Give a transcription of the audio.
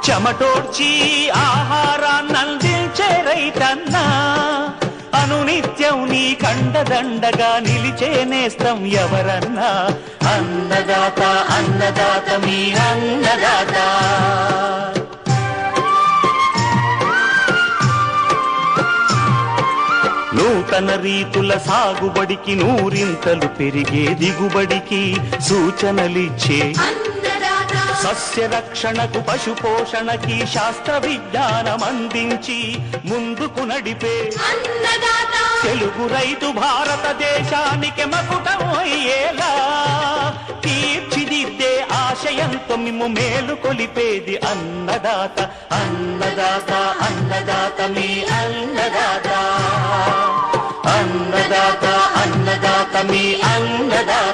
చెమటోడ్చి ఆహారాన్నందించే రైతన్నా అనునిత్యం నీ కండదండగా నిలిచే నేస్తం ఎవరన్నా అన్నదాత అన్నదాత మీ అన్నదాత. నూతన రీతుల సాగుబడికి నూరింతలు పెరిగే దిగుబడికి సూచనలిచ్చే సస్య రక్షణకు పశు పోషణకి శాస్త్ర విజ్ఞానం అందించి ముందుకు నడిపే తెలుగు రైతు భారతదేశానికి మకుటం అయ్యేలా తీర్చిదిద్దే ఆశయంతో మిమ్ము మేలు కొలిపేది అన్నదాత అన్నదాత అన్నదాత మీ అన్నదాత అన్నదాత అన్నదాత మీ అన్నదాత.